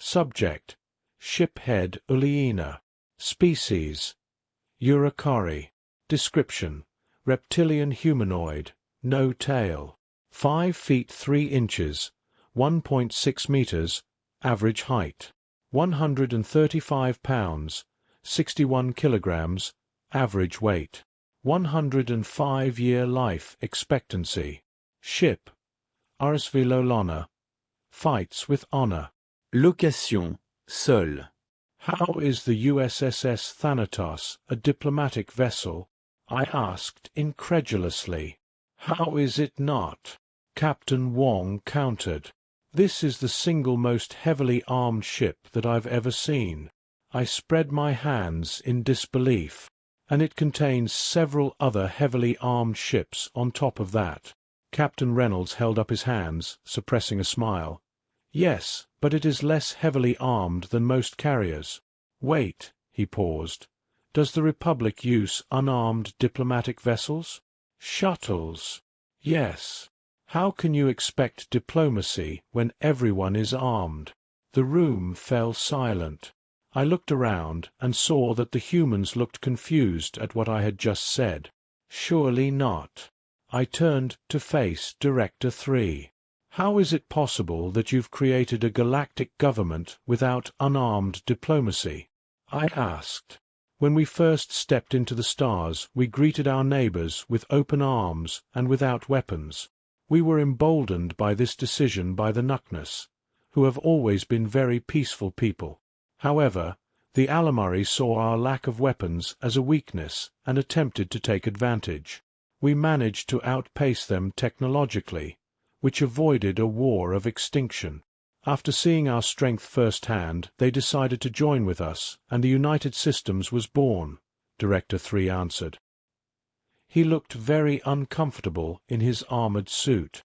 Subject: Shiphead Uliina. Species: Uricari. Description: Reptilian humanoid, no tail. 5 feet 3 inches, 1.6 meters, average height. 135 pounds, 61 kilograms, average weight. 105-year life expectancy. Ship: HFY Stories. Fights with honor. Location: seul. How is the USSS Thanatos a diplomatic vessel? I asked incredulously. How is it not? Captain Wong countered. This is the single most heavily armed ship that I've ever seen. I spread my hands in disbelief. And it contains several other heavily armed ships on top of that. Captain Reynolds held up his hands, suppressing a smile. Yes, but it is less heavily armed than most carriers. Wait, he paused. Does the Republic use unarmed diplomatic vessels? Shuttles. Yes. How can you expect diplomacy when everyone is armed? The room fell silent. I looked around and saw that the humans looked confused at what I had just said. Surely not. I turned to face Director 3. How is it possible that you've created a galactic government without unarmed diplomacy? I asked. When we first stepped into the stars, we greeted our neighbors with open arms and without weapons. We were emboldened by this decision by the Nuknus, who have always been very peaceful people. However, the Alamari saw our lack of weapons as a weakness and attempted to take advantage. We managed to outpace them technologically, which avoided a war of extinction. After seeing our strength firsthand, they decided to join with us, and the United Systems was born, Director 3 answered. He looked very uncomfortable in his armored suit.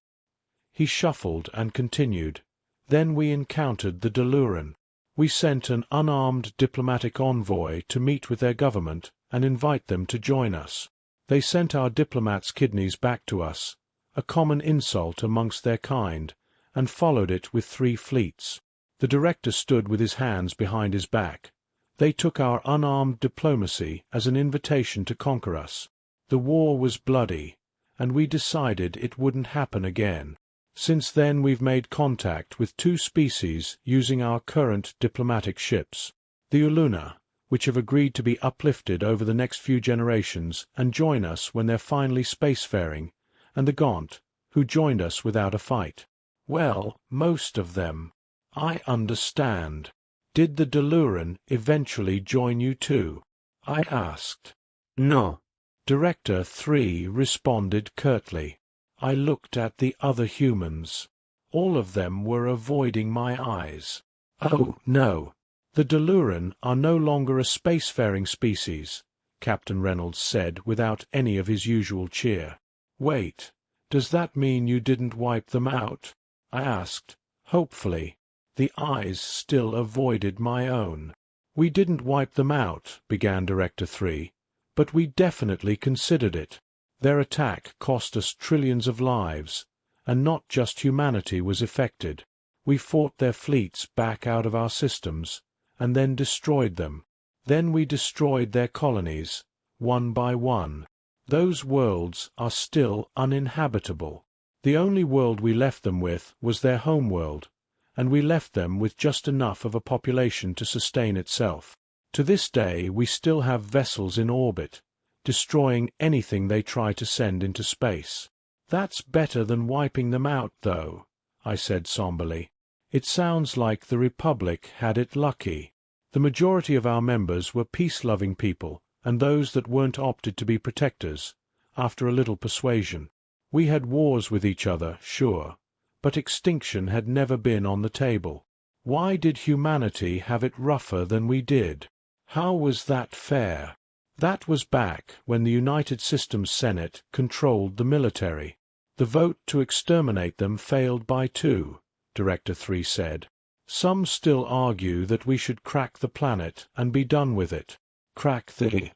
He shuffled and continued. Then we encountered the Deluran. We sent an unarmed diplomatic envoy to meet with their government and invite them to join us. They sent our diplomats' kidneys back to us, a common insult amongst their kind, and followed it with 3 fleets. The director stood with his hands behind his back. They took our unarmed diplomacy as an invitation to conquer us. The war was bloody, and we decided it wouldn't happen again. Since then we've made contact with 2 species using our current diplomatic ships. The Uluna, which have agreed to be uplifted over the next few generations and join us when they're finally spacefaring, and the Gaunt, who joined us without a fight. Well, most of them. I understand. Did the Deluran eventually join you too? I asked. No. Director 3 responded curtly. I looked at the other humans. All of them were avoiding my eyes. Oh, no. The Deluran are no longer a spacefaring species, Captain Reynolds said without any of his usual cheer. Wait, does that mean you didn't wipe them out? I asked, hopefully. The eyes still avoided my own. We didn't wipe them out, began Director 3, but we definitely considered it. Their attack cost us trillions of lives, and not just humanity was affected. We fought their fleets back out of our systems, and then destroyed them. Then we destroyed their colonies, one by one. Those worlds are still uninhabitable. The only world we left them with was their home world, and we left them with just enough of a population to sustain itself. To this day we still have vessels in orbit, destroying anything they try to send into space. That's better than wiping them out, though, I said somberly. It sounds like the Republic had it lucky. The majority of our members were peace-loving people, and those that weren't opted to be protectors, after a little persuasion. We had wars with each other, sure, but extinction had never been on the table. Why did humanity have it rougher than we did? How was that fair? That was back when the United Systems Senate controlled the military. The vote to exterminate them failed by 2, Director 3 said. Some still argue that we should crack the planet and be done with it. Crack the...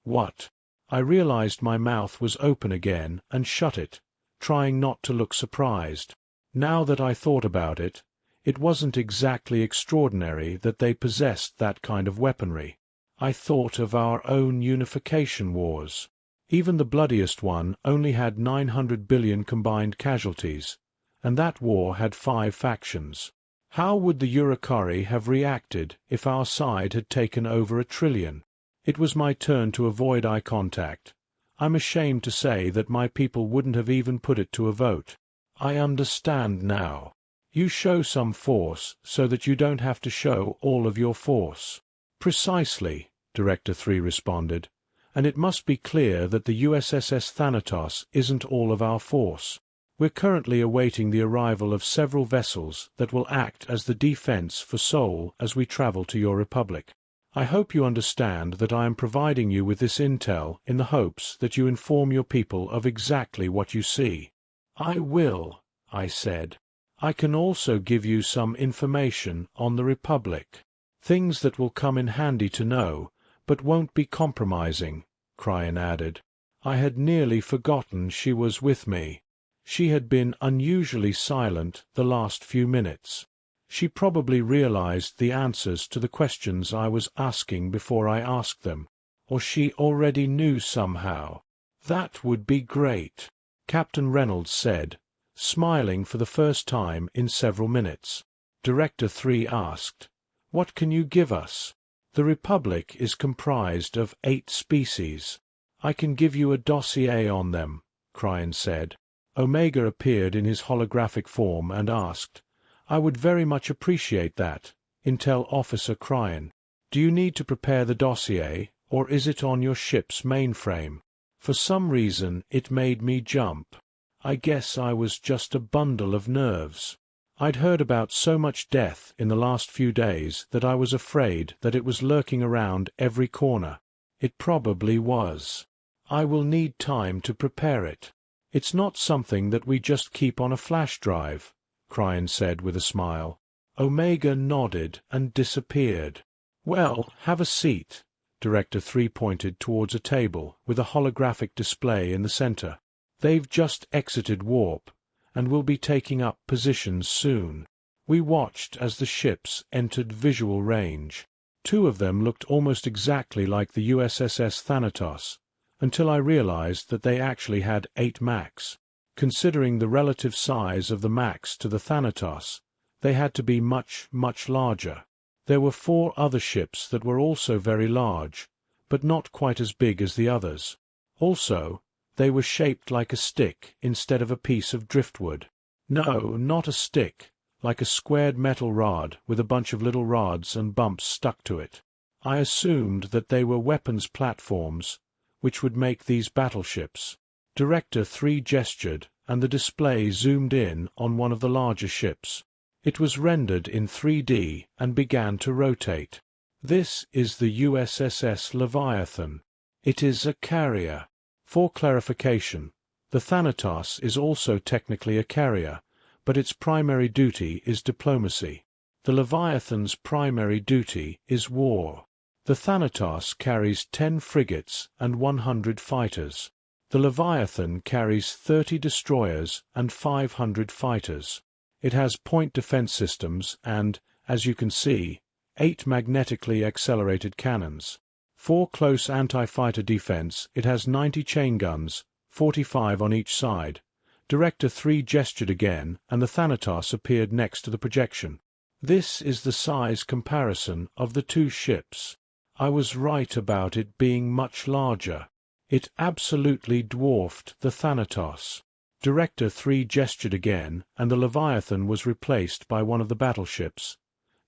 What? I realized my mouth was open again and shut it, trying not to look surprised. Now that I thought about it, It wasn't exactly extraordinary that they possessed that kind of weaponry. I thought of our own unification wars. Even the bloodiest one only had 900 billion combined casualties, and that war had 5 factions. How would the Urukari have reacted if our side had taken over 1 trillion? It was my turn to avoid eye contact. I'm ashamed to say that my people wouldn't have even put it to a vote. I understand now. You show some force so that you don't have to show all of your force. Precisely, Director 3 responded, and it must be clear that the USSS Thanatos isn't all of our force. We're currently awaiting the arrival of several vessels that will act as the defense for Seoul as we travel to your republic. I hope you understand that I am providing you with this intel in the hopes that you inform your people of exactly what you see. I will, I said. I can also give you some information on the Republic. Things that will come in handy to know, but won't be compromising, Cryan added. I had nearly forgotten she was with me. She had been unusually silent the last few minutes. She probably realized the answers to the questions I was asking before I asked them, or she already knew somehow. That would be great, Captain Reynolds said, smiling for the first time in several minutes. Director 3 asked, "What can you give us?" The Republic is comprised of 8 species. I can give you a dossier on them, Cryan said. Omega appeared in his holographic form and asked, "I would very much appreciate that, Intel Officer Cryan. Do you need to prepare the dossier, or is it on your ship's mainframe?" For some reason it made me jump. I guess I was just a bundle of nerves. I'd heard about so much death in the last few days that I was afraid that it was lurking around every corner. It probably was. I will need time to prepare it. It's not something that we just keep on a flash drive, Cryan said with a smile. Omega nodded and disappeared. Well, have a seat. Director 3 pointed towards a table with a holographic display in the center. They've just exited warp, and will be taking up positions soon. We watched as the ships entered visual range. 2 of them looked almost exactly like the USSS Thanatos, until I realized that they actually had 8 Macs. Considering the relative size of the Macs to the Thanatos, they had to be much, much larger. There were 4 other ships that were also very large, but not quite as big as the others. Also, they were shaped like a stick instead of a piece of driftwood. No, not a stick, like a squared metal rod with a bunch of little rods and bumps stuck to it. I assumed that they were weapons platforms, which would make these battleships. Director 3 gestured, and the display zoomed in on one of the larger ships. It was rendered in 3D and began to rotate. This is the USSS Leviathan. It is a carrier. For clarification, the Thanatos is also technically a carrier, but its primary duty is diplomacy. The Leviathan's primary duty is war. The Thanatos carries 10 frigates and 100 fighters. The Leviathan carries 30 destroyers and 500 fighters. It has point defense systems and, as you can see, 8 magnetically accelerated cannons. For close anti-fighter defense, it has 90 chain guns, 45 on each side. Director 3 gestured again, and the Thanatos appeared next to the projection. This is the size comparison of the 2 ships. I was right about it being much larger. It absolutely dwarfed the Thanatos. Director 3 gestured again, and the Leviathan was replaced by one of the battleships.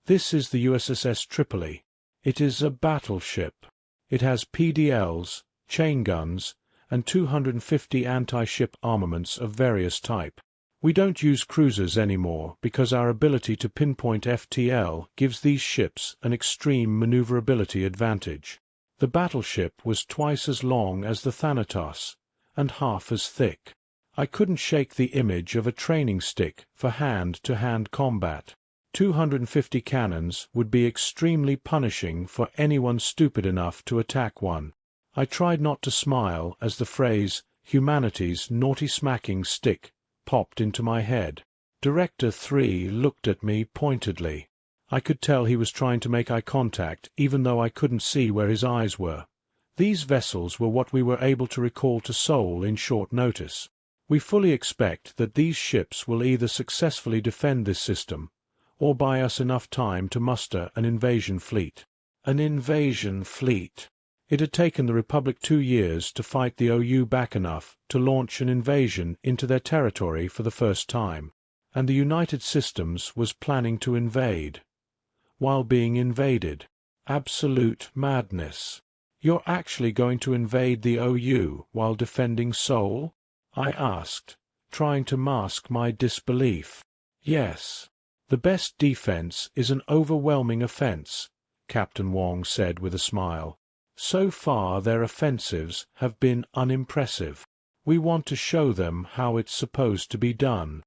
This is the USSS Tripoli. It is a battleship. It has PDLs, chain guns, and 250 anti-ship armaments of various type. We don't use cruisers anymore because our ability to pinpoint FTL gives these ships an extreme maneuverability advantage. The battleship was twice as long as the Thanatos, and half as thick. I couldn't shake the image of a training stick for hand-to-hand combat. 250 cannons would be extremely punishing for anyone stupid enough to attack one. I tried not to smile as the phrase, "humanity's naughty smacking stick," popped into my head. Director 3 looked at me pointedly. I could tell he was trying to make eye contact, even though I couldn't see where his eyes were. These vessels were what we were able to recall to Seoul in short notice. We fully expect that these ships will either successfully defend this system, or buy us enough time to muster an invasion fleet. An invasion fleet. It had taken the Republic 2 years to fight the OU back enough to launch an invasion into their territory for the first time, and the United Systems was planning to invade, while being invaded. Absolute madness. You're actually going to invade the OU while defending Seoul? I asked, trying to mask my disbelief. Yes. The best defense is an overwhelming offense, Captain Wong said with a smile. So far their offensives have been unimpressive. We want to show them how it's supposed to be done.